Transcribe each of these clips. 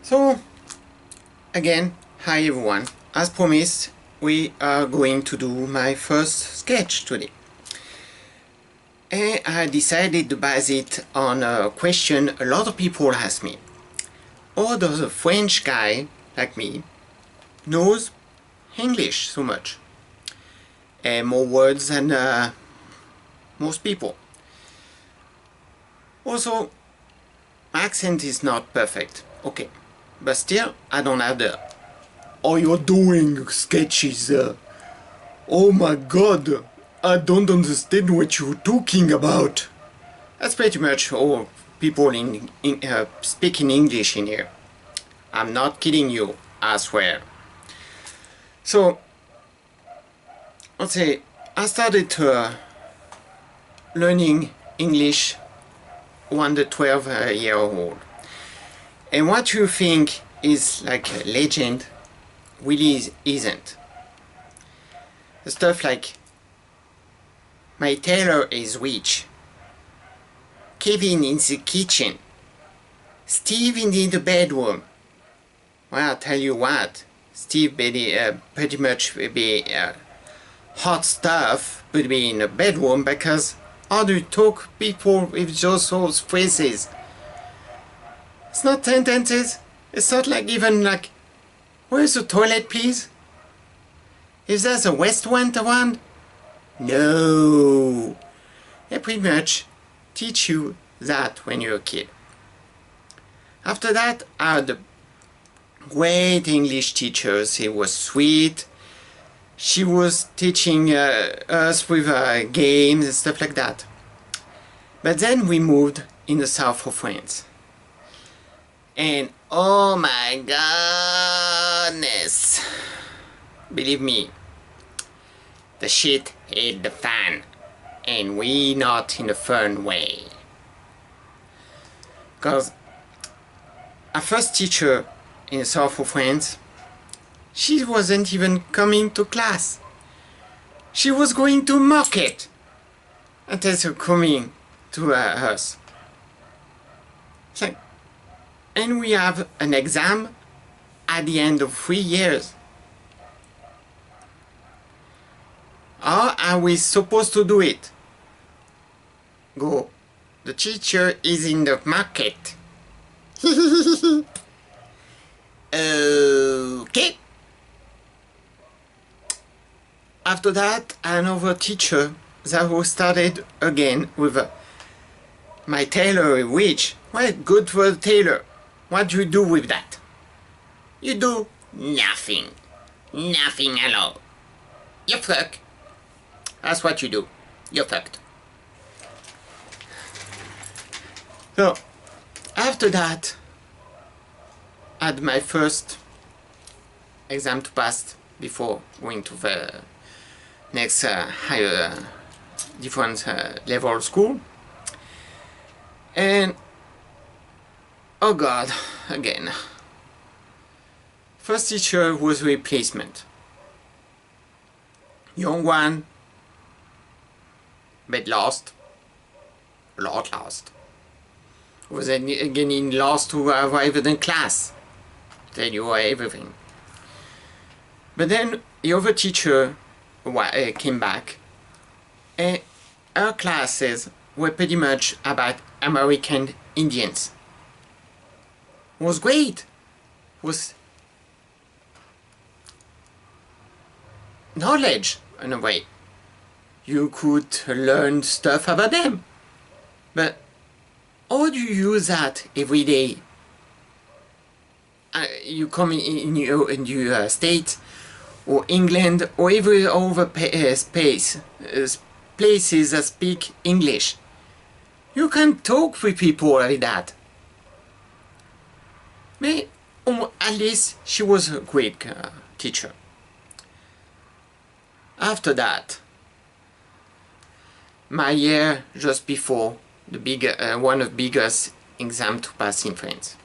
So again, hi everyone. As promised, we are going to do my first sketch today. And I decided to base it on a question a lot of people ask me. How does a French guy like me knows English so much? And more words than most people. Also, my accent is not perfect, okay. But still, I don't have the "Oh, you're doing sketches, oh my god, I don't understand what you're talking about." That's pretty much all people speaking English in here. I'm not kidding you, I swear. So, let's say, I started learning English when the 12-year-old. And what you think is like a legend really isn't. The stuff like my tailor is rich, Kevin in the kitchen, Steve in the bedroom. Well, I'll tell you what, Steve pretty much will be hot stuff would be in the bedroom, because how do you talk people with those phrases? It's not sentences. It's not like even like, "Where's the toilet, please? Is there a restaurant around?" No. They pretty much teach you that when you're a kid. After that, I had great English teachers. He was sweet. She was teaching us with games and stuff like that. But then we moved in the south of France. And oh my goodness, believe me, the shit hit the fan, and we not in a fun way. Because our first teacher in the south of France, she wasn't even coming to class. She was going to market instead of coming to us. It's like, and we have an exam at the end of 3 years. How are we supposed to do it? Go. The teacher is in the market. Okay. After that, another teacher that was started again with my tailor, which, well, good for the tailor. What do you do with that? You do nothing. Nothing at all. You fuck. That's what you do. You're fucked. So, after that, I had my first exam to pass before going to the next higher, different level school. And oh god, again. First teacher was replacement. Young one, but lost. A lot lost. Was again lost to arrive in class. Tell you everything. But then the other teacher came back, and her classes were pretty much about American Indians. Was great. Was knowledge in a way. You could learn stuff about them. But how do you use that every day? You come in your state or England or every other places that speak English. You can talk with people like that. But at least she was a great teacher. After that, my year just before the one of the biggest exam to pass in France.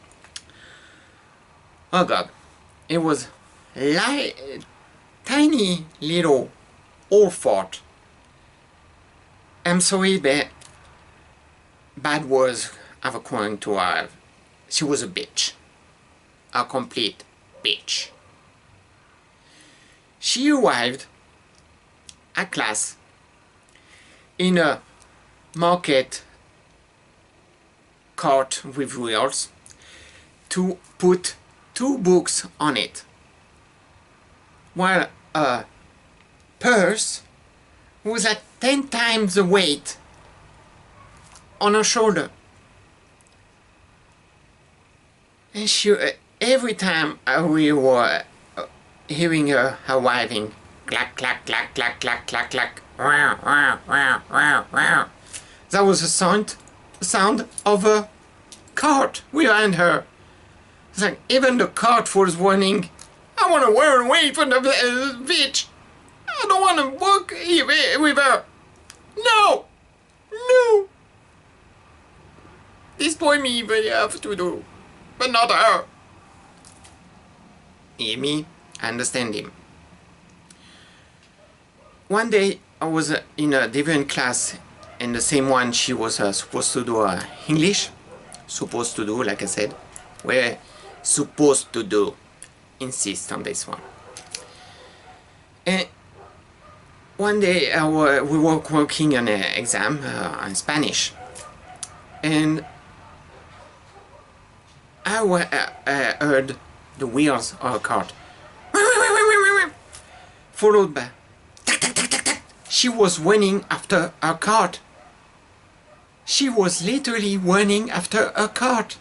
Oh god, it was tiny little old fart. I'm sorry, but bad words have according to her. She was a bitch. a complete bitch. She arrived at class in a market cart with wheels to put 2 books on it, while a purse was like 10 times the weight on her shoulder. And she, every time we were hearing her arriving, clack, clack, clack, clack, clack, clack, clack, wow, wow, wow, wow, wow. That was the sound of a cart behind her. It's like even the cart was warning, I want to run away from the bitch. I don't want to walk with her. No! No! Destroy me if I have to do, but not her. Hear me? I understand him. One day I was in a different class, and the same one she was supposed to do English. Supposed to do, like I said. We're supposed to do. Insist on this one. And one day we were working on an exam in Spanish, and I heard the wheels of a cart, followed by tack, tack, tack, tack, tack. She was running after a cart. She was literally running after a cart.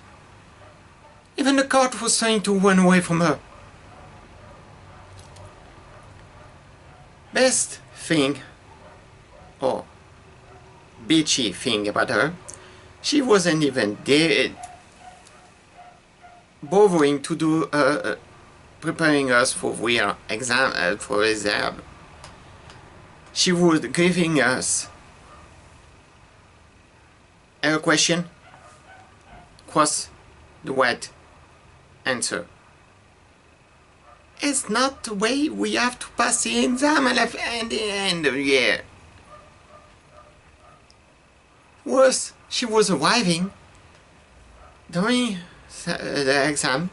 Even the cart was trying to run away from her. Best thing, or bitchy thing about her, she wasn't even bothering to do preparing us for real exam for exam. She was giving us a question, cross the right answer. It's not the way we have to pass the exam at the end of the year. Worse, she was arriving during the exam.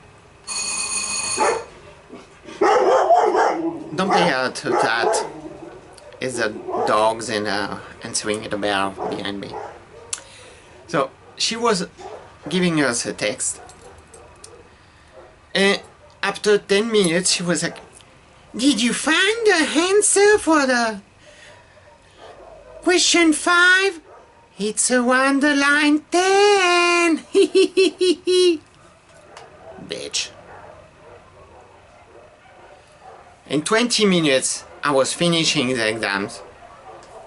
Don't pay out to that. It's the dogs and answering the bell behind me. So she was giving us a text, and after 10 minutes she was like, did you find the answer for the question 5? It's around the line 10. Bitch. In 20 minutes I was finishing the exams,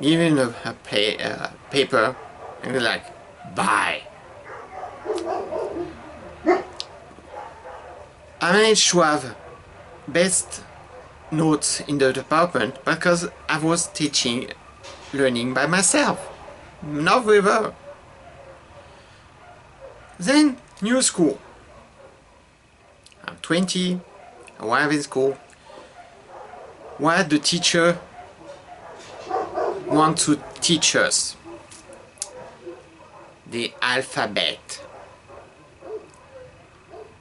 giving a paper, and was like, bye. I managed to have best notes in the department because I was learning by myself, not with her. Then, new school. I'm 20, I arrive in school. What the teacher wants to teach us? The alphabet.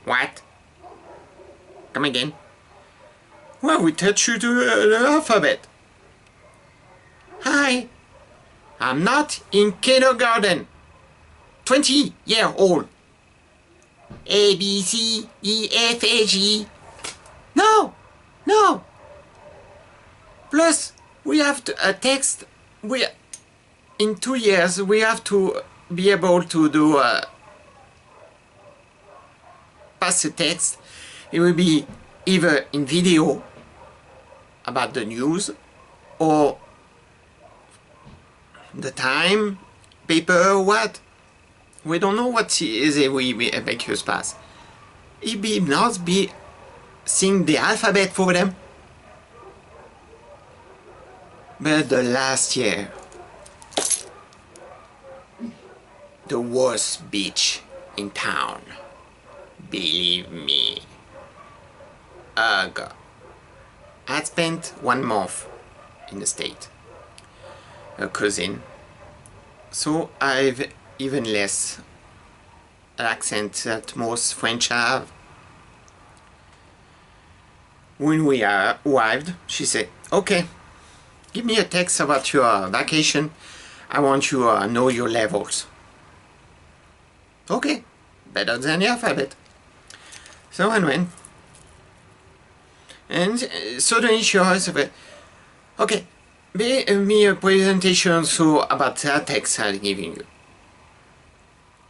What? Come again? Well, we teach you the alphabet. Hi, I'm not in kindergarten. 20-year-old. A, B, C, D, F, A, G. No, no. Plus, we have to text. In 2 years, we have to be able to do pass the text. It will be either in video about the news or the time, paper, or what. We don't know what is it we make us pass. It be not be seeing the alphabet for them. But the last year, the worst bitch in town. Believe me. Ugh. I spent 1 month in the States. A cousin. So I've even less accent that most French have. When we arrived, she said, okay, give me a text about your vacation. I want to know your levels. Okay, better than the alphabet. So I went. And suddenly she was, okay, make me a presentation so about that text I'm giving you.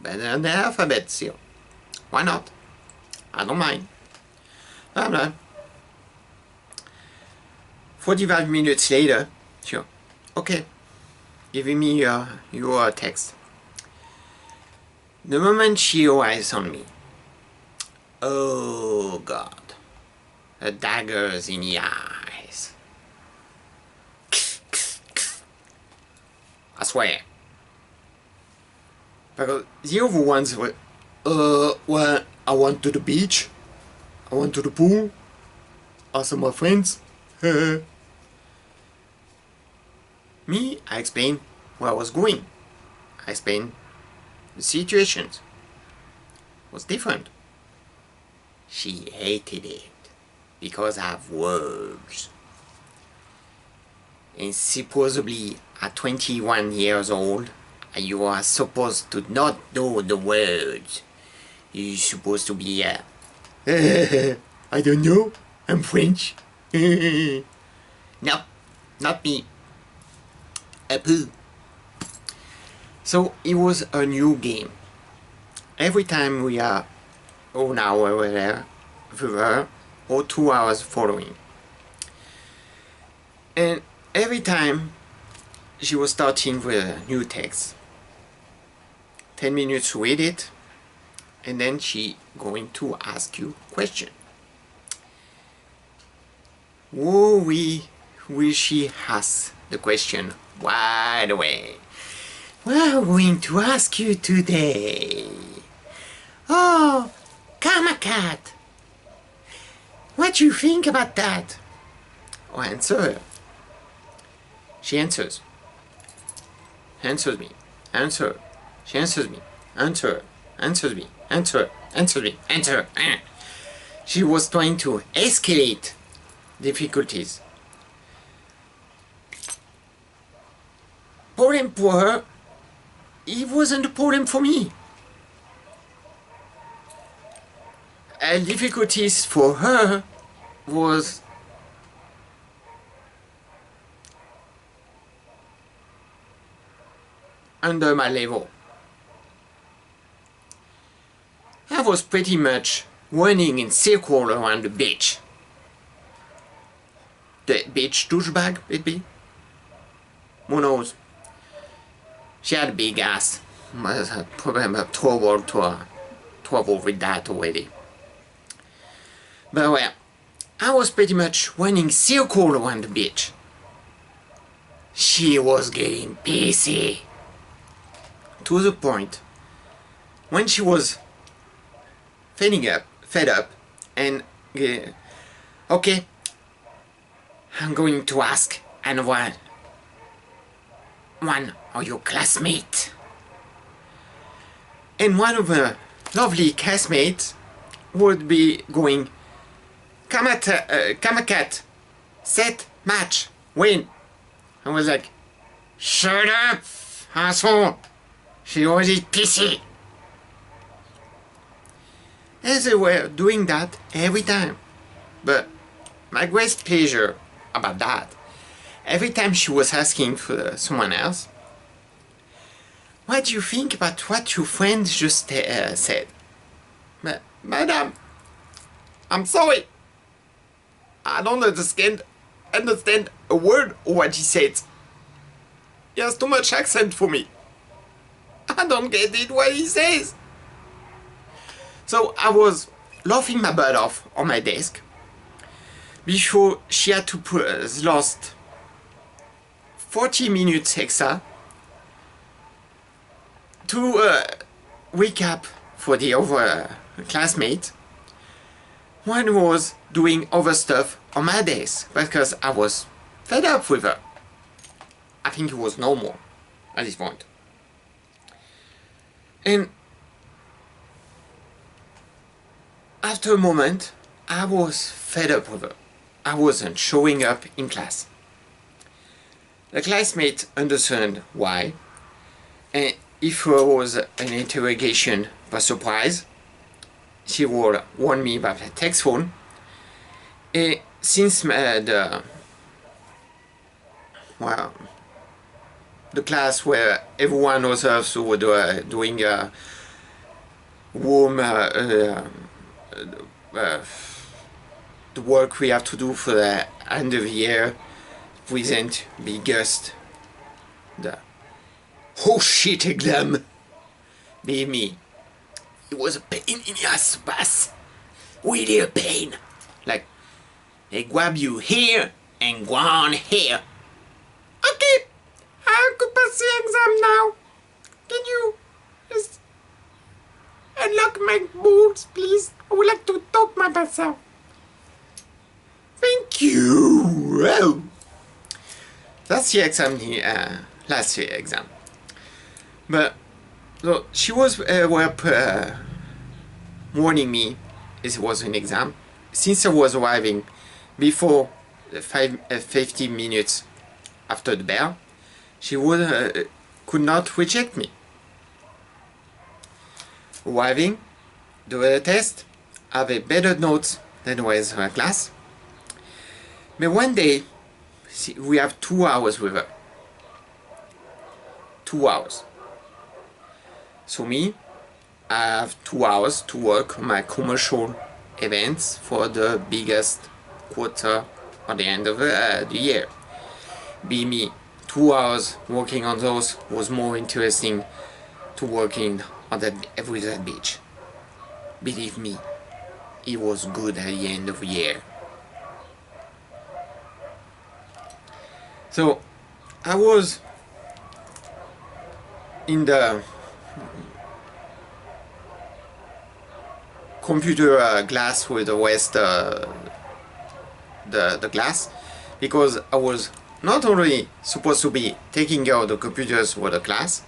Better than the alphabet still. Why not? I don't mind. Blah, blah. 45 minutes later, sure. Okay, giving me your text. The moment she eyes on me, oh God, the daggers in the eyes. I swear. Because the other ones were, well, I went to the beach, I went to the pool, I saw my friends. Me, I explained where I was going. I explained the situations. It was different. She hated it because I have words. And supposedly at 21 years old, you are supposed to not know the words. You're supposed to be I don't know, I'm French. No, not me. A poo. So it was a new game. Every time we are 1 hour whatever, or 2 hours following. And every time she was starting with a new text. 10 minutes to read it, and then she going to ask you question. Will she ask the question right away? We're going to ask you today. Oh, karmakat. What do you think about that? Oh, answer her. She answers. Answers me. Answer. She answers me. Answer. Answers me. Answer. Answers me. Answer. She was trying to escalate difficulties. Problem for her, it wasn't a problem for me. And difficulties for her was under my level. I was pretty much running in circle around the beach. The beach douchebag, maybe? Who knows? She had a big ass. Probably have trouble with that already. But well, I was pretty much running circle around the beach. She was getting pissy. To the point when she was fed up, and okay, I'm going to ask another one of your classmates. And one of the lovely classmates would be going, karmakat, set, match, win. I was like, shut up, asshole. She already pissy. And they were doing that every time. But my great pleasure about that, every time she was asking for someone else, what do you think about what your friend just said? Madam, I'm sorry. I don't understand a word of what he said. He has too much accent for me. I don't get it what he says. So I was laughing my butt off on my desk before she had to lost 40 minutes extra to recap for the other classmate. One was doing other stuff on my desk because I was fed up with her. I think it was normal at this point. And after a moment, I was fed up with her. I wasn't showing up in class. The classmate understood why, and if there was an interrogation by surprise, she would warn me by the text phone. And since the class where everyone was also doing warm the work we have to do for the end of the year present biggest the whole shit exam. Believe me, it was a pain in the ass to pass. Really a pain. Like, they grab you here and go on here. Okay, I could pass the exam now. Can you just unlock my boards, please? I would like to talk my myself. Thank you. Oh. That's the exam, last year exam. But so she was warning me it was an exam. Since I was arriving before 15 minutes after the bell, she could not reject me. Arriving, do the test, have a better notes than was her class. But one day, we have 2 hours with her. 2 hours. So me, I have 2 hours to work on my commercial events for the biggest quarter at the end of the year. Be me, 2 hours working on those was more interesting to working on that with that beach. Believe me, it was good at the end of the year. So I was in the computer glass with the rest the glass, because I was not only supposed to be taking care of the computers for the class,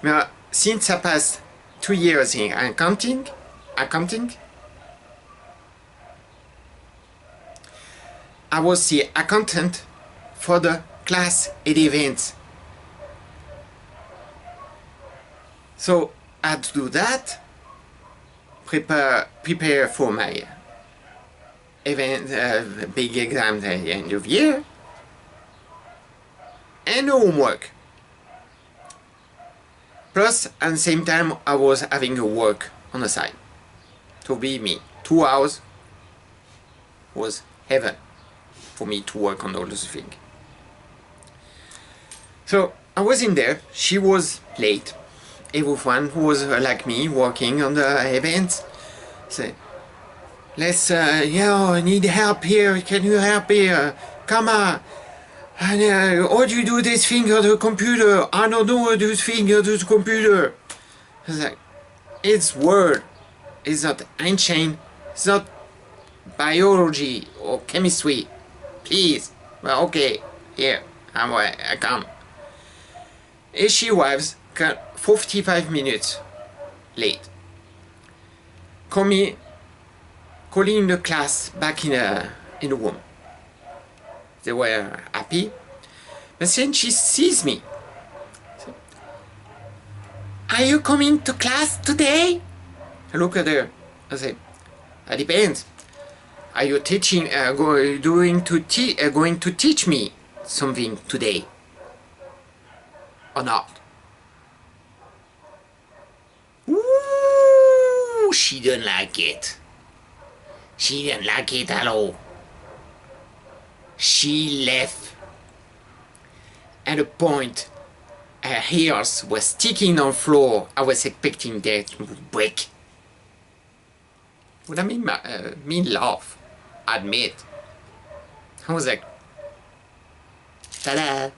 but since I passed 2 years in accounting, I was the accountant for the class and events. So I had to do that, prepare for my event, big exams at the end of the year, and homework. Plus, at the same time, I was having a work on the side. To be me, 2 hours was heaven for me to work on all those things. So I was in there, she was late. Everyone who was like me working on the events say, let's, I need help here, can you help here? Come on. And, how do you do this thing on the computer? I don't know how to do this thing on the computer. I was like, it's Word. It's not Einstein. It's not biology or chemistry. Please. Well, okay. Here. I come. And she arrives 45 minutes late. Calling the class back in the room. They were happy, but then she sees me. Are you coming to class today? I look at her. I say, it depends. Are you teaching? Going to teach me something today, or not? Ooh, she didn't like it. She didn't like it at all. She left. At a point, her ears were sticking on the floor. I was expecting that to break. Would I mean laugh? Admit. I was like, ta-da!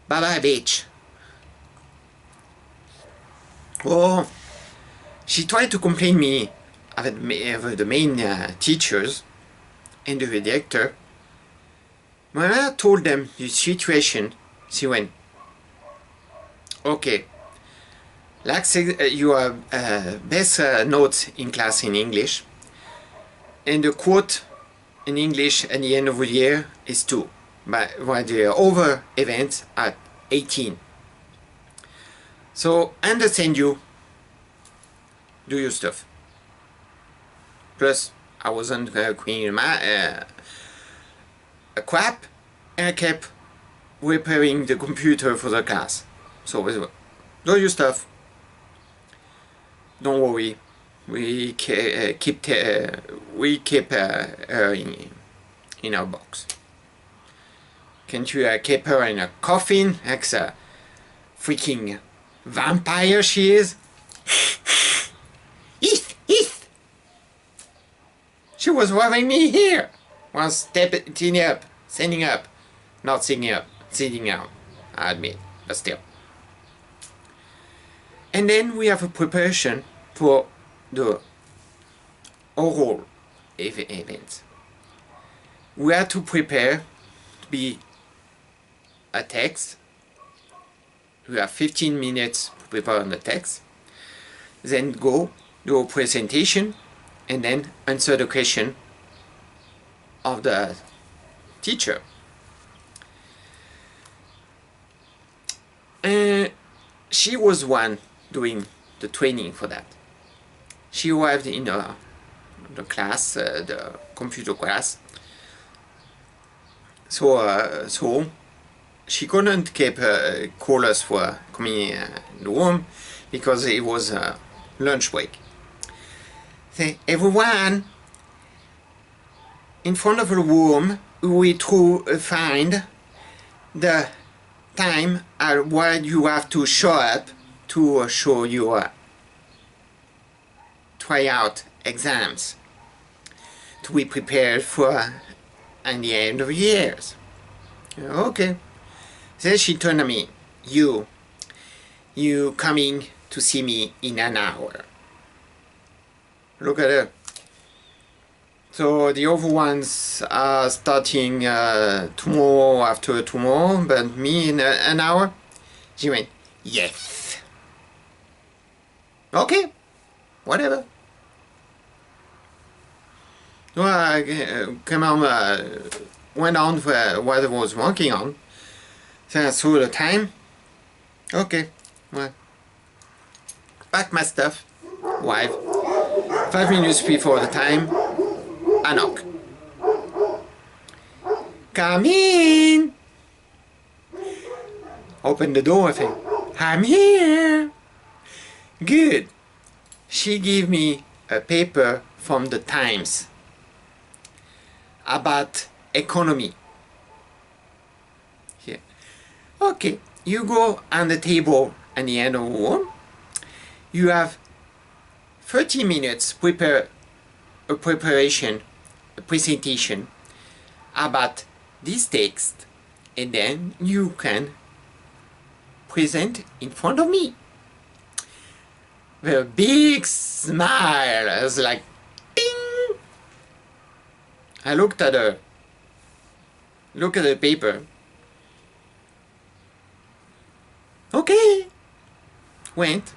Bye-bye, bitch. Oh, she tried to complain me with the main teachers and the director. When I told them the situation, she went, okay, like you have best notes in class in English, and the quote in English at the end of the year is 2, but the other events are 18. So understand you, do your stuff. Plus, I wasn't cleaning my a crap, and I kept repairing the computer for the class. So do your stuff. Don't worry. We keep her in our box. Can't you keep her in a coffin like a freaking vampire she is? East! She was having me here. Was stepping up, standing up, not sitting up, sitting down, I admit, but still. And then we have a preparation for the oral events. We have to prepare to be a text. We have 15 minutes to prepare on the text. Then go do a presentation and then answer the question of the teacher. She was one doing the training for that. She arrived in the class, the computer class. So she couldn't call us for coming in the room because it was lunch break. Say, everyone, in front of the room, we find the time at what you have to show up to show your tryout exams to be prepared for at the end of the years. Okay. Then she turned to me, you coming to see me in an hour. Look at her. So the other ones are starting tomorrow after tomorrow, but me in an hour? She went, yes. Okay, whatever. So I went on for what I was working on. Then I saw the time. Okay, well, pack my stuff, wife. 5 minutes before the time, I knock. Come in. Open the door, I think. I'm here. Good. She gave me a paper from the Times about economy. Here. Okay, you go on the table at the end of the room. You have 30 minutes prepare a presentation about this text, and then you can present in front of me. With a big smile, I was like, ding! I looked at her, look at the paper. Okay, went.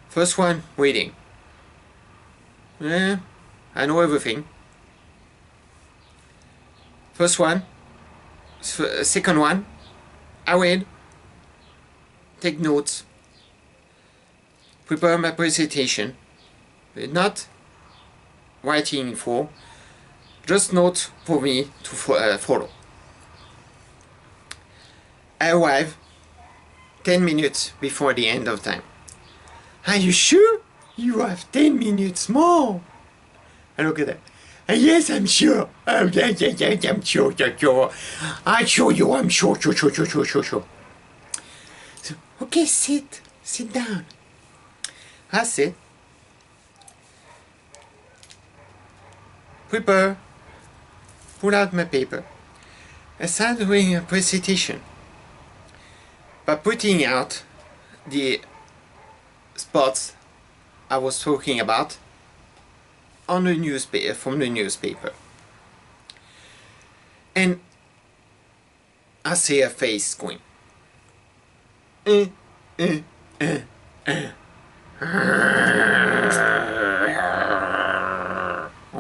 First one, reading. Yeah, I know everything. First one, second one, I read, take notes, prepare my presentation, not writing info, just notes for me to follow. I arrive 10 minutes before the end of time. Are you sure? You have 10 minutes more. I look at that. Yes, I'm sure. Oh, yeah, I'm sure. I'm sure. I'm sure. So, okay, sit down. I sit. Prepare. Pull out my paper. I start doing a presentation by putting out the spots I was talking about on the newspaper, from the newspaper. And I see a face going.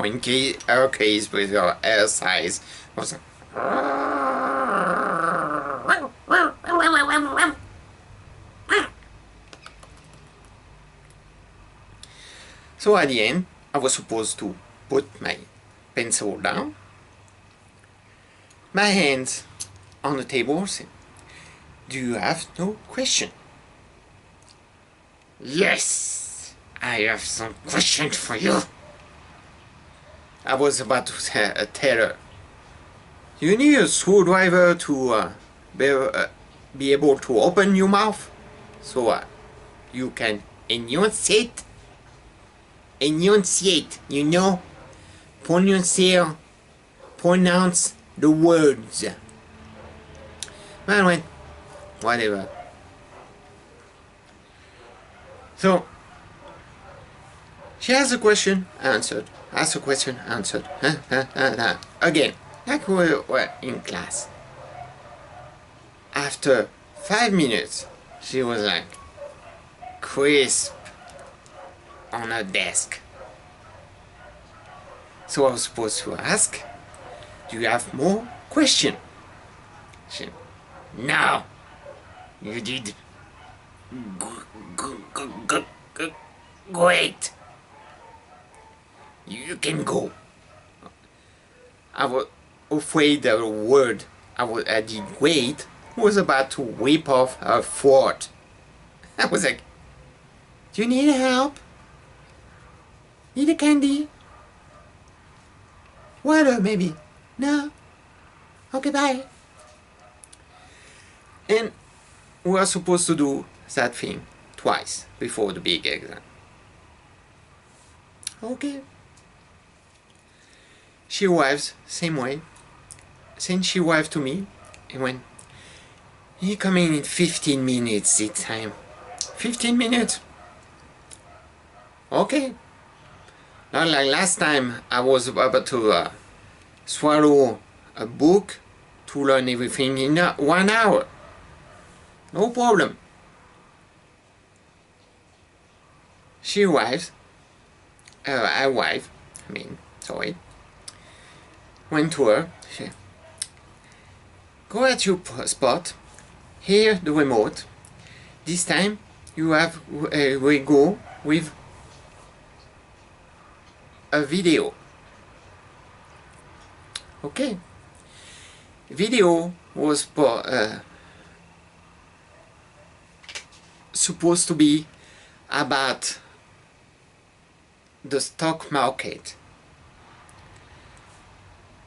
or in case, her case with her size was. So at the end, I was supposed to put my pencil down, my hands on the table, say, do you have no question? Yes, I have some questions for you. I was about to tell her, you need a screwdriver to be able to open your mouth so you can enunciate, you know, pronounce the words. Well, whatever. So, she asked a question, answered. Asked a question, answered. Again, like we were in class. After 5 minutes, she was like, crisp on her desk. So I was supposed to ask, do you have more questions? She, no, you did great. You can go. I was afraid the word I did wait was about to whip off her throat. I was like, do you need help? Need a candy? Water, maybe? No? Okay, bye. And we are supposed to do that thing twice before the big exam. Okay. She arrives, same way. Then she arrived to me and went, he coming in 15 minutes this time. 15 minutes? Okay. Not like last time I was about to swallow a book to learn everything in 1 hour. No problem. She arrives. Went to her. She, go at your spot. Here the remote. This time you have we go with a video. Okay. Video was supposed to be about the stock market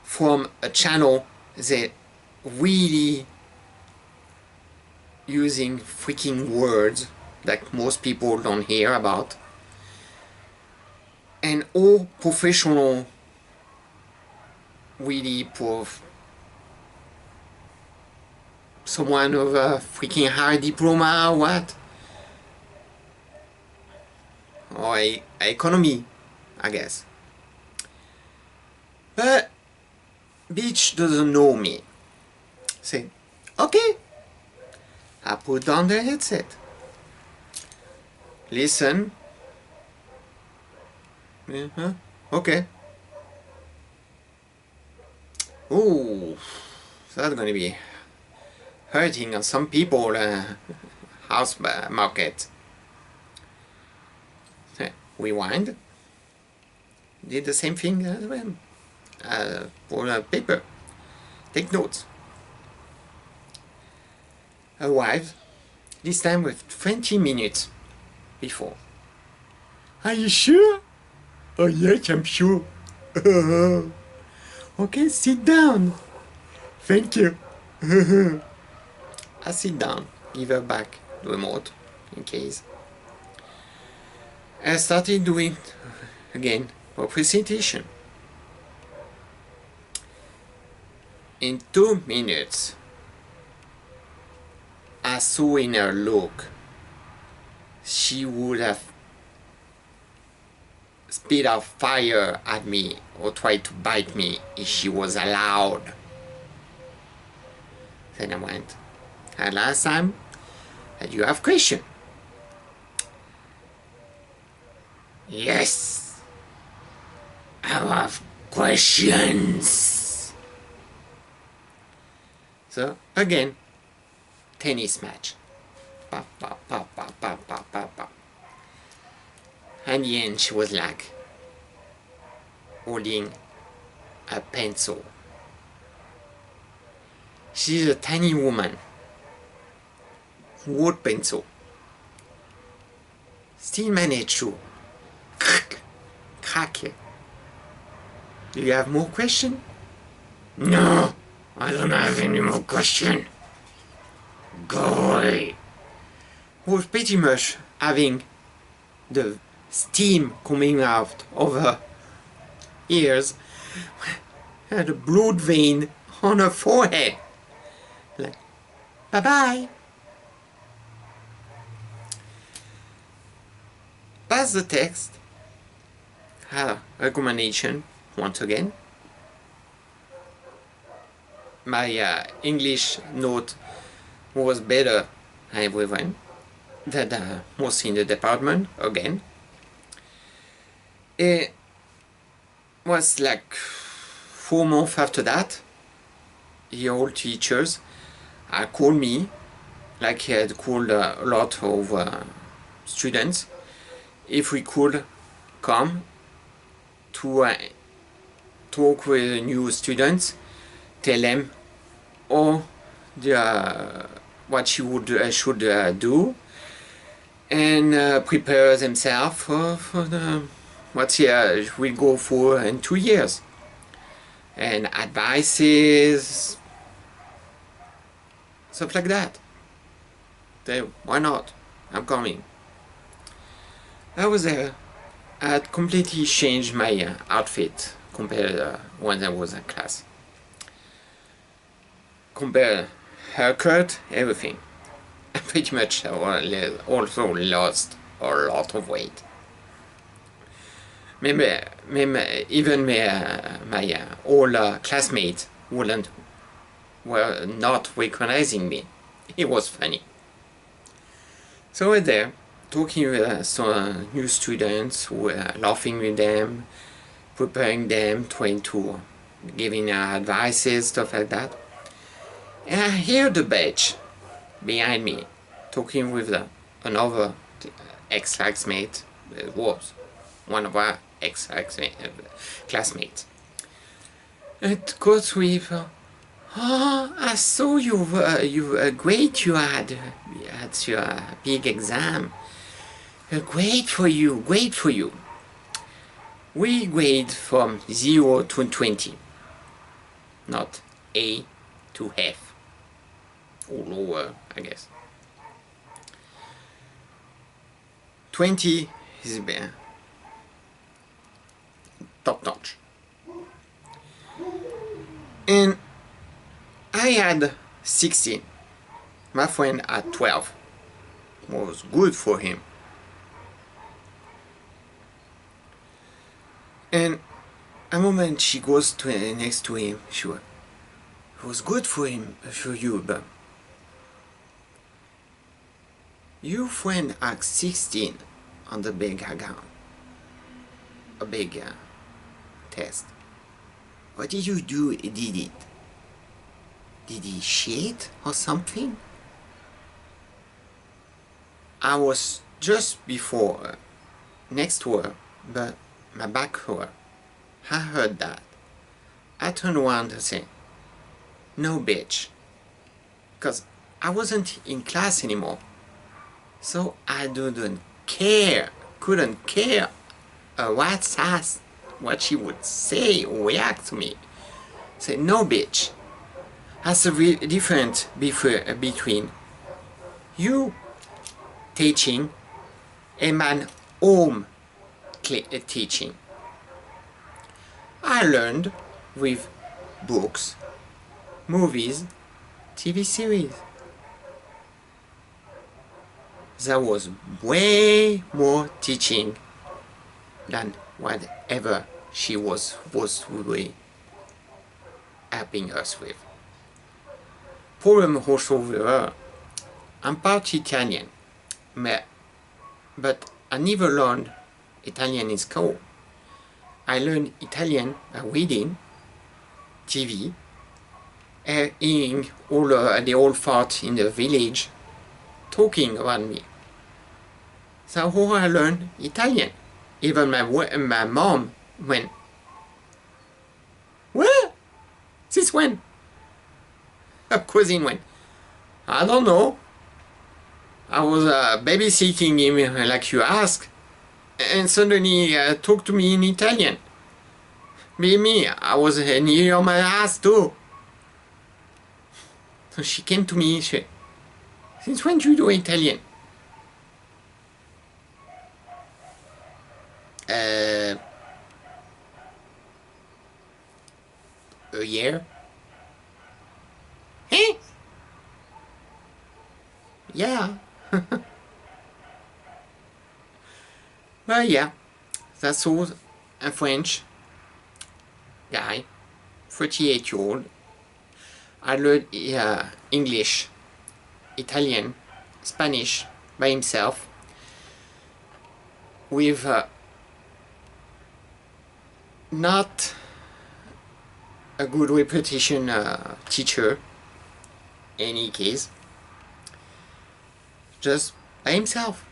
from a channel that really using freaking words that most people don't hear about, and all professional really someone with a freaking high diploma or what, or economy, I guess. But bitch doesn't know me. Say, okay. I put down the headset. Listen. Okay. Ooh, that's gonna be hurting on some people house market. Rewind. Did the same thing as well. For a paper. Take notes. Arrived. This time with 20 minutes before. Are you sure? Oh yes, I'm sure. Okay, sit down. Thank you. I sit down, give her back the remote in case. I started doing again a presentation. In 2 minutes, I saw in her look she would have spit out fire at me or tried to bite me if she was allowed. Then I went, and last time, did you have question? Yes. have questions. So again, tennis match. Pa, pa, pa, pa, pa, pa, pa, pa. And in the end, she was like holding a pencil. She's a tiny woman. Wood pencil. Still managed to crack it. Do you have more questions? No, I don't have any more questions. Go away. Was pretty much having the steam coming out of her ears, had a blood vein on her forehead. Like, bye-bye. Pass the text. Recommendation, once again. My English note was better everyone than most in the department, again. It was like 4 months after that, the old teachers called me, like he had called a lot of students, if we could come to talk with new students, tell them what she should do, and prepare themselves for what will go for in 2 years, and advices, stuff like that. Why not? I'm coming. I was there. I had completely changed my outfit compared to when I was in class. Compared haircut, everything. I pretty much also lost a lot of weight. Even my old classmates were not recognizing me. It was funny. So we're there, talking with some new students, laughing with them, preparing them, trying to giving advices, stuff like that. And I hear the badge behind me, talking with another ex-classmate, was one of our ex-classmates. It goes with, oh, I saw you great you had at your big exam. Great for you, great for you. We grade from 0 to 20, not A to F, or lower, I guess. 20 is top notch. And I had 16. My friend had 12. Was good for him. And a moment she goes next to him, she was, it was good for him, for you, but your friend had 16 on the big exam, a big test. What did you do? Did it? Did he shit or something? I was just before her, next to her, but my back to her. I heard that. I turned around and said, no bitch. Because I wasn't in class anymore. So I couldn't care what she would say or react to me. Say, no bitch. That's a real difference between you teaching and my home teaching. I learned with books, movies, TV series. There was way more teaching than whatever she was supposed to be helping us with. Problem also with her, I'm part Italian, but I never learned Italian in school. I learned Italian by reading TV, hearing all the old farts in the village talking about me. So how I learned Italian. Even my mom went, "What? Since when?" Her cousin went, "I don't know. I was babysitting him like you asked, and suddenly talked to me in Italian. Believe me, I was near on my ass too." So she came to me, she said, "Since when do you do Italian?" A year? Hey? Yeah. But yeah, that's all. A French guy, 38-year-old. I learned English, Italian, Spanish by himself with not a good repetition teacher in any case, just by himself.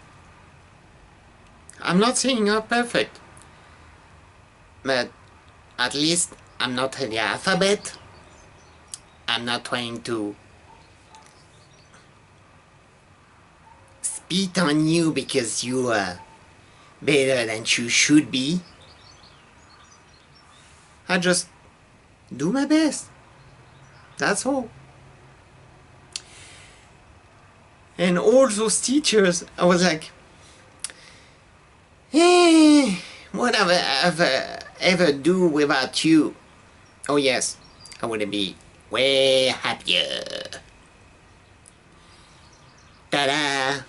I'm not saying I'm perfect, but at least I'm not the alphabet. I'm not trying to spit on you because you are better than you should be. I just do my best. That's all. And all those teachers, I was like, what have I ever do without you? Oh yes, I would be way happier. Ta-da!